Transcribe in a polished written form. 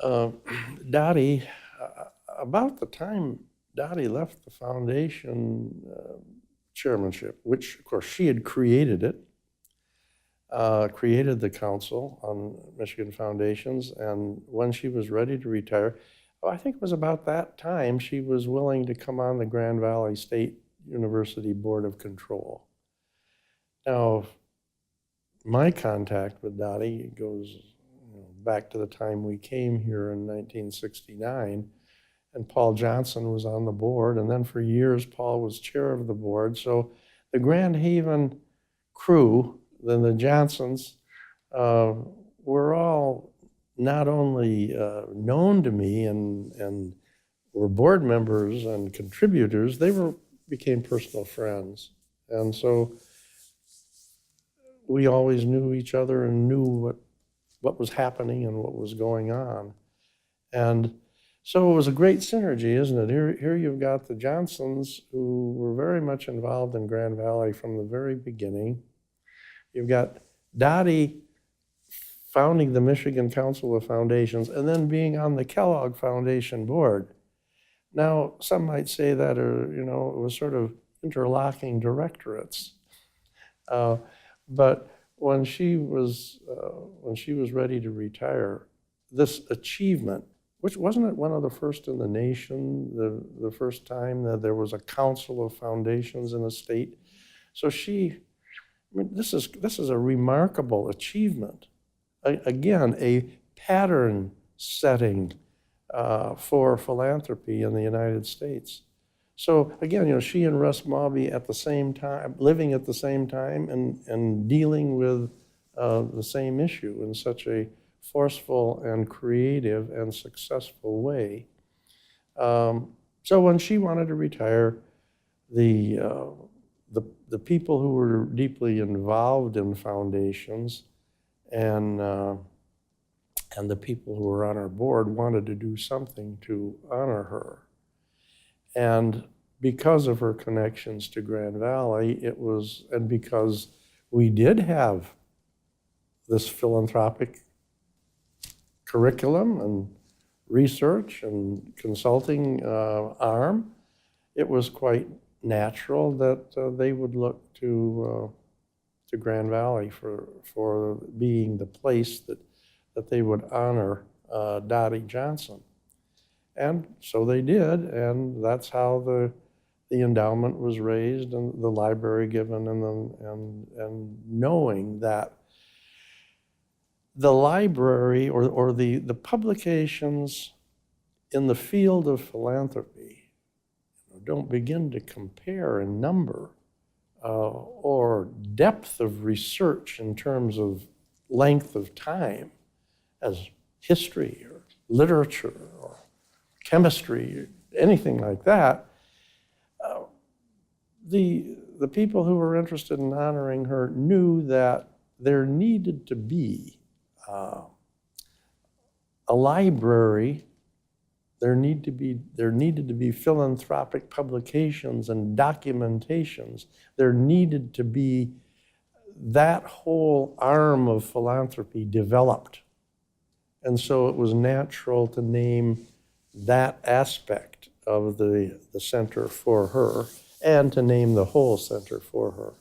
Uh, Dottie, about the time Dottie left the foundation chairmanship, which of course she had created it, created the Council on Michigan Foundations, and when she was ready to retire, I think it was about that time she was willing to come on the Grand Valley State University Board of Control. Now, my contact with Dottie goes back to the time we came here in 1969, and Paul Johnson was on the board, and then for years Paul was chair of the board. So the Grand Haven crew, then the Johnsons, were all not only known to me and were board members and contributors, they became personal friends. And so we always knew each other and knew what was happening and what was going on. And so it was a great synergy, isn't it? Here you've got the Johnsons, who were very much involved in Grand Valley from the very beginning. You've got Dottie founding the Michigan Council of Foundations and then being on the Kellogg Foundation board. Now, some might say that it was sort of interlocking directorates. But when she was ready to retire, this achievement, which wasn't it one of the first in the nation, the first time that there was a council of foundations in a state. So this is a remarkable achievement. Again, a pattern setting for philanthropy in the United States. So again, she and Russ Mawby at the same time, living at the same time and dealing with the same issue in such a forceful and creative and successful way. So when she wanted to retire, the people who were deeply involved in foundations and the people who were on our board wanted to do something to honor her. And because of her connections to Grand Valley, and because we did have this philanthropic curriculum and research and consulting arm, it was quite natural that they would look to Grand Valley for being the place that they would honor Dottie Johnson. And so they did, and that's how the endowment was raised and the library given, and knowing that the library or the publications in the field of philanthropy don't begin to compare in number or depth of research in terms of length of time as history or literature or chemistry, anything like that. The people who were interested in honoring her knew that there needed to be a library. There needed to be philanthropic publications and documentations. There needed to be that whole arm of philanthropy developed. And so it was natural to name that aspect of the center for her and to name the whole center for her.